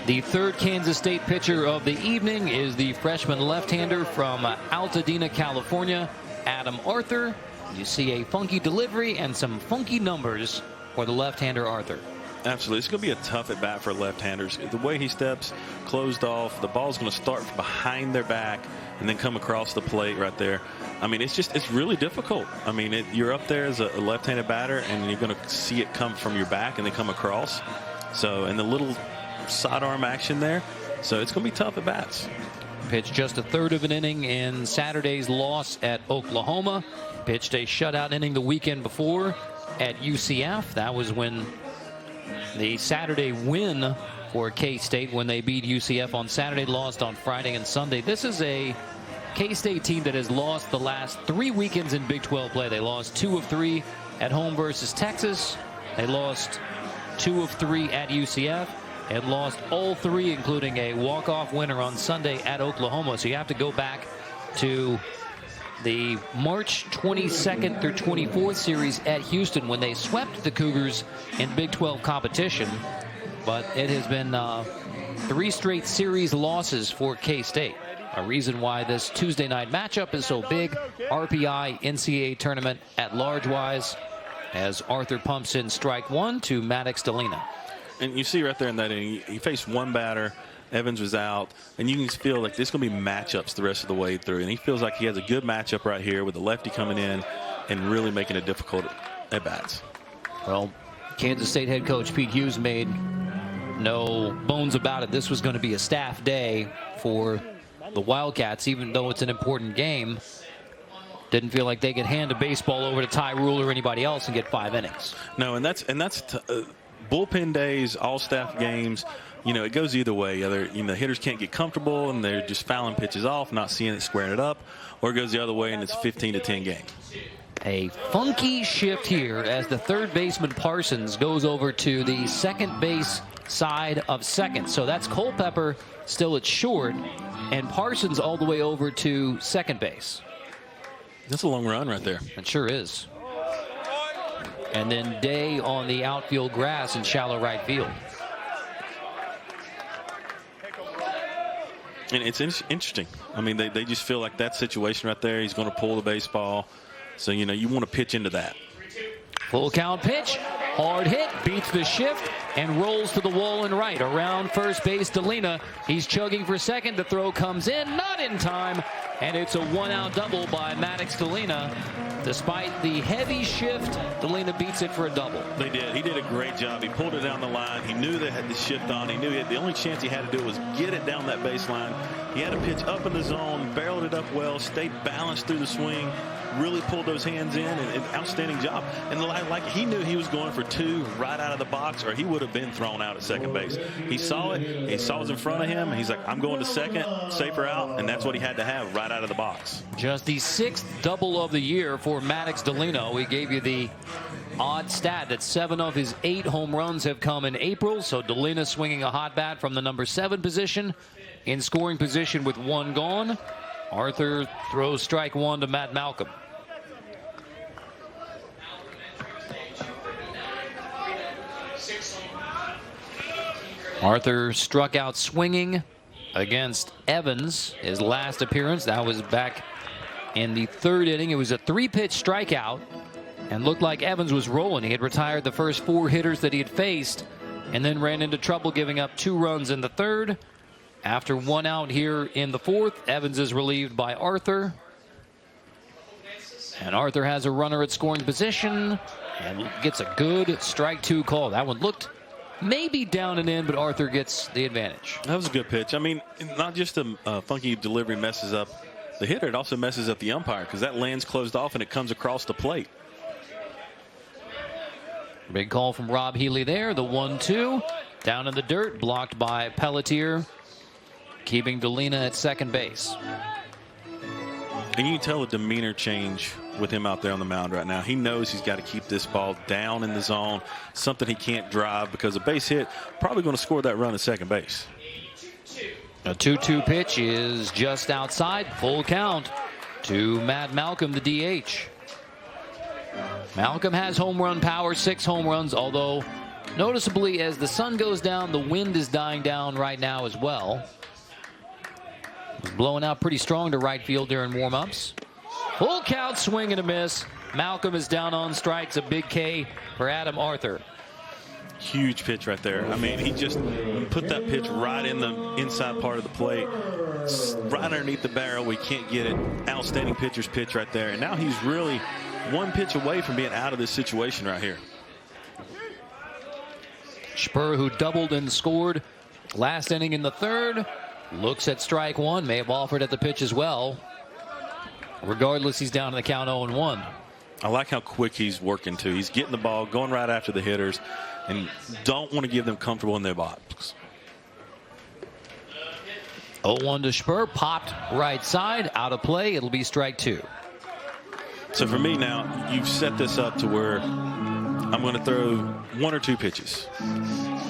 The third Kansas State pitcher of the evening is the freshman left-hander from Altadena, California, Adam Arther. You see a funky delivery and some funky numbers for the left-hander Arther. Absolutely. It's going to be a tough at-bat for left-handers. The way he steps closed off, the ball's going to start from behind their back and then come across the plate right there. I mean, it's really difficult. I mean, you're up there as a left-handed batter, and you're going to see it come from your back and then come across. So, and the little sidearm action there. So it's going to be tough at bats. Pitched just a third of an inning in Saturday's loss at Oklahoma. Pitched a shutout inning the weekend before at UCF. That was when the Saturday win for K-State, when they beat UCF on Saturday, lost on Friday and Sunday. This is a K-State team that has lost the last 3 weekends in Big 12 play. They lost 2 of 3 at home versus Texas. They lost 2 of 3 at UCF and lost all 3, including a walk-off winner on Sunday at Oklahoma. So you have to go back to the March 22nd through 24th series at Houston when they swept the Cougars in Big 12 competition. But it has been 3 straight series losses for K-State. A reason why this Tuesday night matchup is so big. RPI NCAA tournament at large-wise, as Arther pumps in strike 1 to Maddox Delina. And you see right there in that inning, he faced one batter. Evans was out, and you can feel like there's going to be matchups the rest of the way through. And he feels like he has a good matchup right here with the lefty coming in and really making it difficult at bats. Well, Kansas State head coach Pete Hughes made no bones about it. This was going to be a staff day for the Wildcats, even though it's an important game. Didn't feel like they could hand a baseball over to Ty Rule or anybody else and get 5 innings. No, and that's bullpen days, all staff games. You know, it goes either way. Either, you know, hitters can't get comfortable and they're just fouling pitches off, not seeing it, squaring it up, or it goes the other way and it's 15-10 game. A funky shift here as the third baseman Parsons goes over to the second base side of second. So that's Culpepper still at short and Parsons all the way over to second base. That's a long run right there. It sure is. And then Day on the outfield grass in shallow right field. And it's interesting. I mean, they just feel like that situation right there, he's going to pull the baseball. So, you know, you want to pitch into that. Full count pitch. Hard hit. Beats the shift and rolls to the wall and right. Around first base, Delina. He's chugging for second. The throw comes in. Not in time. And it's a 1-out double by Maddox Delina. Despite the heavy shift, Delina beats it for a double. They did. He did a great job. He pulled it down the line. He knew they had the shift on. He knew the only chance he had to do was get it down that baseline. He had a pitch up in the zone, barreled it up well, stayed balanced through the swing, really pulled those hands in, and an outstanding job. And like he knew he was going for 2 right out of the box, or he would have been thrown out at second base. He saw it. He saw it was in front of him. And he's like, I'm going to second, safer out, and that's what he had to have right out of the box. Just the 6th double of the year for Maddox Delina. We gave you the odd stat that 7 of his 8 home runs have come in April. So Delina swinging a hot bat from the number 7 position in scoring position with 1 gone. Arther throws strike 1 to Matt Malcolm. Arther struck out swinging against Evans, his last appearance. That was back in the 3rd inning. It was a 3-pitch strikeout and looked like Evans was rolling. He had retired the first 4 hitters that he had faced and then ran into trouble, giving up 2 runs in the 3rd. After 1 out here in the 4th, Evans is relieved by Arther. And Arther has a runner at scoring position and gets a good strike 2 call. That one looked maybe down and in, but Arther gets the advantage. That was a good pitch. I mean, not just a funky delivery messes up the hitter, it also messes up the umpire because that lands closed off and it comes across the plate. Big call from Rob Healy there. The 1-2 down in the dirt, blocked by Pelletier, keeping Delina at second base. And you can tell a demeanor change with him out there on the mound right now. He knows he's got to keep this ball down in the zone, something he can't drive because a base hit probably going to score that run at second base. A 2-2 pitch is just outside. Full count to Matt Malcolm, the DH. Malcolm has home run power, 6 home runs, although Noticeably, as the sun goes down, the wind is dying down right now as well. It's blowing out pretty strong to right field during warm-ups. Full count, swing and a miss. Malcolm is down on strikes. A big K for Adam Arther. Huge pitch right there. I mean, he just put that pitch right in the inside part of the plate, right underneath the barrel. We can't get it. Outstanding pitcher's pitch right there. And now he's really one pitch away from being out of this situation right here. Spur, who doubled and scored last inning in the third, looks at strike one. May have offered at the pitch as well. Regardless, he's down in the count 0-1. I like how quick he's working too. He's getting the ball, going right after the hitters, and don't want to give them comfortable in their box. 0-1 to Spur, popped right side, out of play. It'll be strike two. So for me now, you've set this up to where I'm going to throw one or two pitches.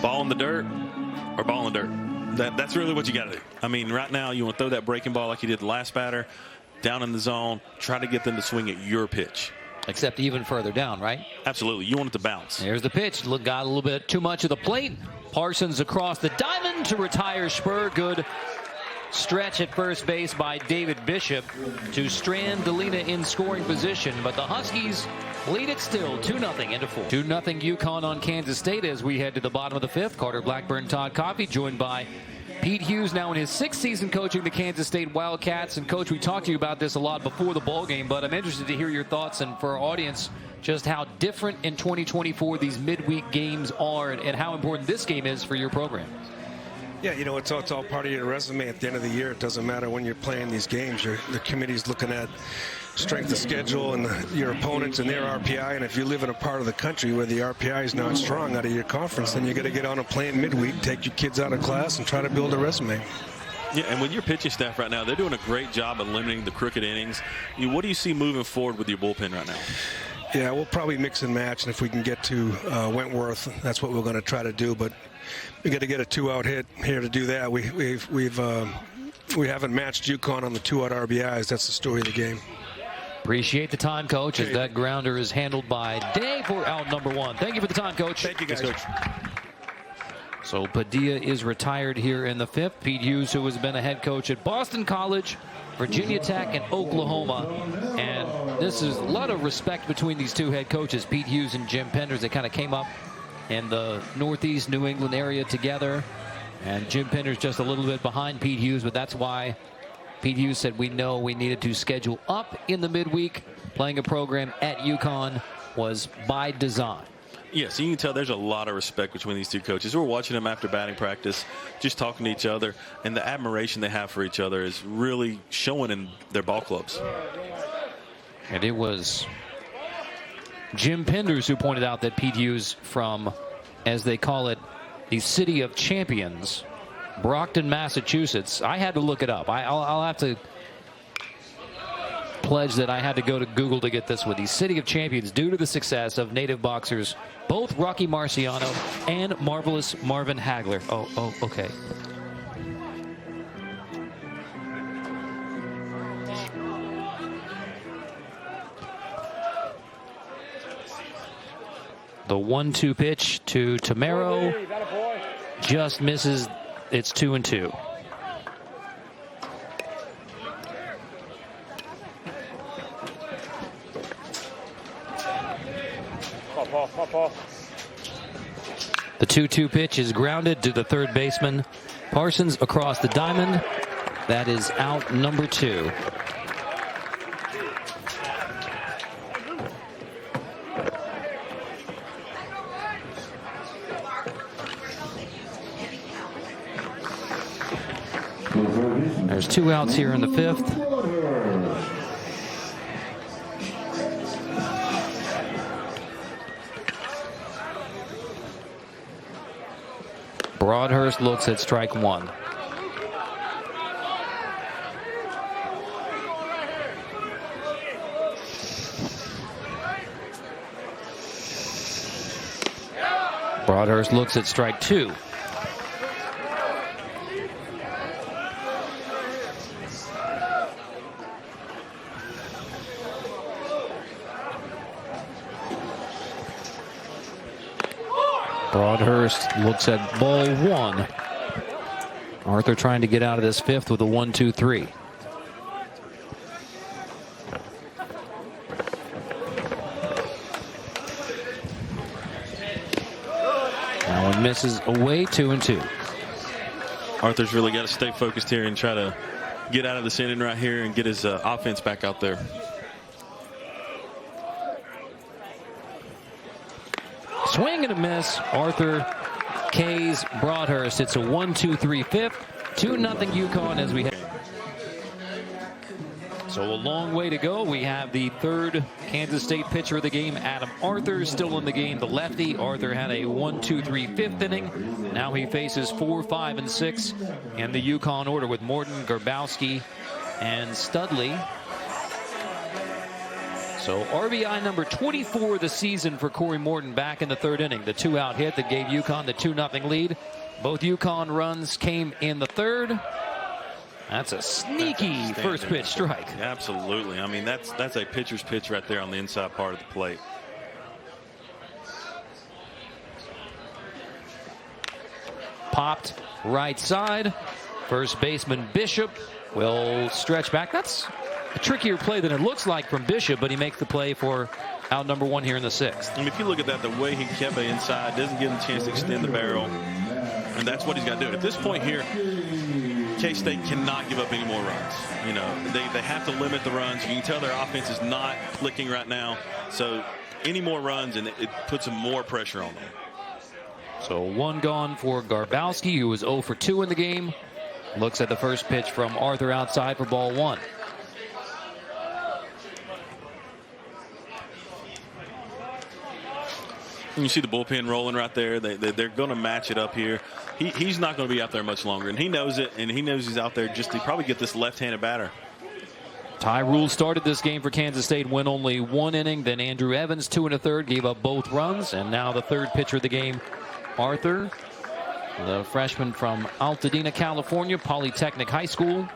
Ball in the dirt or ball in the dirt. That's really what you got to do. I mean, right now you want to throw that breaking ball like you did the last batter, down in the zone, try to get them to swing at your pitch. Except even further down, right? Absolutely. You want it to bounce. There's the pitch. Got a little bit too much of the plate. Parsons across the diamond to retire Spur. Good stretch at first base by David Bishop to strand Delina in scoring position. But the Huskies lead it still 2-0 into 4. 2-0 UConn on Kansas State as we head to the bottom of the fifth. Carter Blackburn, Todd Coffey, joined by Pete Hughes, now in his 6th season coaching the Kansas State Wildcats. And Coach, we talked to you about this a lot before the ball game, but I'm interested to hear your thoughts and for our audience just how different in 2024 these midweek games are and how important this game is for your program. Yeah, you know, it's all part of your resume at the end of the year. It doesn't matter when you're playing these games. The committee's looking at strength of schedule and your opponents and their RPI. And if you live in a part of the country where the RPI is not strong out of your conference, then you got to get on a plane midweek, take your kids out of class, and try to build a resume. Yeah, and with your pitching staff right now, they're doing a great job of limiting the crooked innings. What do you see moving forward with your bullpen right now? Yeah, we'll probably mix and match, and if we can get to Wentworth, that's what we're going to try to do. But we got to get a 2-out hit here to do that. We haven't matched UConn on the 2-out RBIs. That's the story of the game. Appreciate the time, Coach, as that grounder is handled by Day for out number 1. Thank you for the time, Coach. Thank you, guys. Coach. So Padilla is retired here in the 5th. Pete Hughes, who has been a head coach at Boston College, Virginia Tech, and Oklahoma. And this is a lot of respect between these two head coaches, Pete Hughes and Jim Penders. They kind of came up in the Northeast New England area together. And Jim Penders just a little bit behind Pete Hughes, but that's why Pete Hughes said we know we needed to schedule up in the midweek. Playing a program at UConn was by design. Yes, you can tell there's a lot of respect between these two coaches. We're watching them after batting practice, just talking to each other, and the admiration they have for each other is really showing in their ball clubs. And it was Jim Penders who pointed out that Pete Hughes from, as they call it, the City of Champions, Brockton, Massachusetts. I had to look it up. I'll have to pledge that I had to go to Google to get this one. The City of Champions, due to the success of native boxers, both Rocky Marciano and Marvelous Marvin Hagler. Oh, okay. The 1-2 pitch to Tamero just misses. It's 2-2. The 2-2 pitch is grounded to the third baseman. Parsons across the diamond. That is out number 2. There's 2 outs here in the 5th. Broadhurst looks at strike 1. Broadhurst looks at strike 2. Broadhurst looks at ball one. Arther trying to get out of this fifth with a 1-2-3. That one misses away, 2-2. Arthur's really got to stay focused here and try to get out of this inning right here and get his offense back out there. Swing and a miss. Arther K's Broadhurst. It's a 1-2-3 fifth. 2-0 UConn as we have. So a long way to go. We have the third Kansas State pitcher of the game, Adam Arther, still in the game, the lefty. Arther had a 1-2-3 fifth inning. Now he faces 4, 5, and 6 in the UConn order with Morton, Garbowski, and Studley. So RBI number 24 of the season for Corey Morton back in the third inning. The 2-out hit that gave UConn the 2-0 lead. Both UConn runs came in the third. That's a sneaky first pitch strike. Absolutely. I mean, that's a pitcher's pitch right there on the inside part of the plate. Popped right side. First baseman Bishop will stretch back. That's a trickier play than it looks like from Bishop, but he makes the play for out number one here in the sixth. I mean, if you look at that, the way he kept it inside, doesn't give him a chance to extend the barrel. And that's what he's got to do. At this point here, K-State cannot give up any more runs. You know, they have to limit the runs. You can tell their offense is not clicking right now. So any more runs, and it puts some more pressure on them. So one gone for Garbowski, who was 0 for 2 in the game. Looks at the first pitch from Arther outside for ball one. You see the bullpen rolling right there. They're going to match it up here. He's not going to be out there much longer, and he knows it, and he knows he's out there just to probably get this left-handed batter. Ty Rule started this game for Kansas State, went only 1 inning. Then Andrew Evans, 2 1/3, gave up both runs. And now the third pitcher of the game, Arther, the freshman from Altadena, California, Polytechnic High School.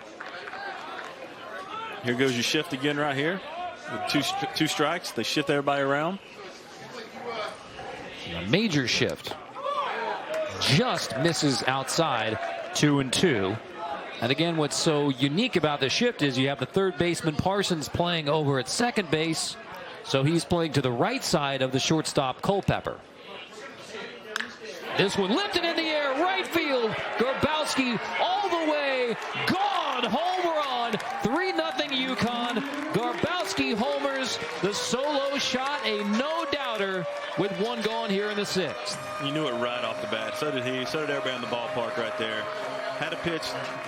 Here goes your shift again right here. With two strikes. They shift everybody around. A major shift. Just misses outside, 2-2. And again, what's so unique about the shift is you have the third baseman Parsons playing over at second base. So he's playing to the right side of the shortstop Culpepper. This one lifted in the air, right field. Garbowski all the way, gone, home run, 3-0 UConn. Garbowski homers, the solo shot, a no-doubter with 1 gone here in the 6th. You knew it right off the bat. So did he. So did everybody in the ballpark right there. Had a pitch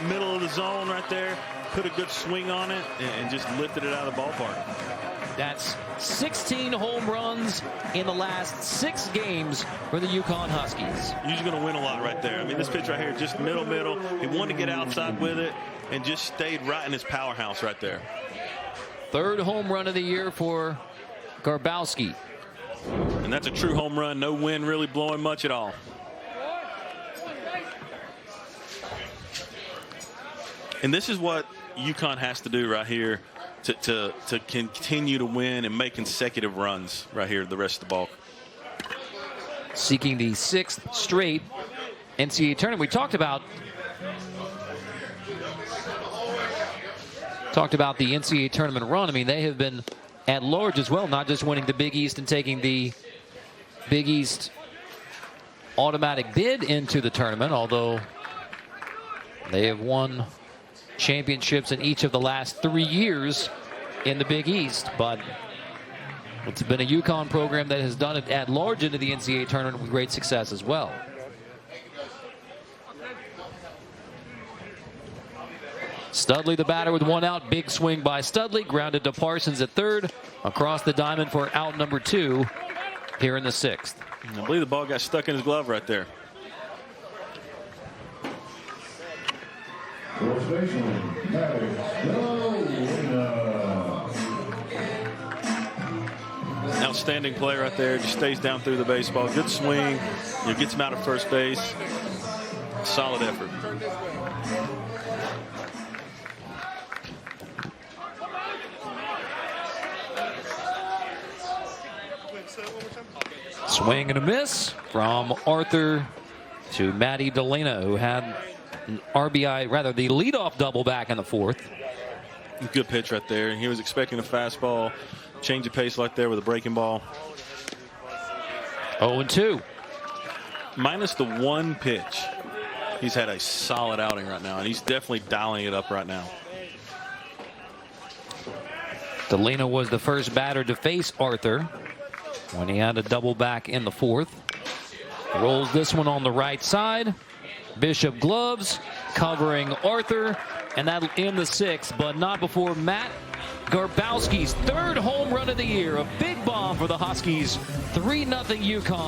middle of the zone right there. Put a good swing on it and just lifted it out of the ballpark. That's 16 home runs in the last 6 games for the UConn Huskies. He's going to win a lot right there. I mean, this pitch right here, just middle. He wanted to get outside with it and just stayed right in his powerhouse right there. Third home run of the year for Garbowski. And that's a true home run. No wind really blowing much at all. And this is what UConn has to do right here to continue to win and make consecutive runs right here the rest of the ball. Seeking the 6th straight NCAA tournament. We talked about the NCAA tournament run. I mean, they have been at large as well, not just winning the Big East and taking the Big East automatic bid into the tournament, although they have won championships in each of the last 3 years in the Big East. But it's been a UConn program that has done it at large into the NCAA tournament with great success as well. Studley the batter with 1 out. Big swing by Studley. Grounded to Parsons at third. Across the diamond for out number 2 here in the 6th. I believe the ball got stuck in his glove right there. Outstanding play right there. Just stays down through the baseball. Good swing. Gets him out of first base. Solid effort. Swing and a miss from Arther to Matty Delena, who had an RBI, rather the leadoff double back in the fourth. Good pitch right there. He was expecting a fastball, change of pace like there with a breaking ball. 0-2. Minus the one pitch, he's had a solid outing right now, and he's definitely dialing it up right now. Delena was the first batter to face Arther when he had a double back in the fourth. Rolls this one on the right side. Bishop gloves covering Arther, and that'll end the sixth, but not before Matt Garbowski's third home run of the year. A big bomb for the Huskies. 3-0 UConn.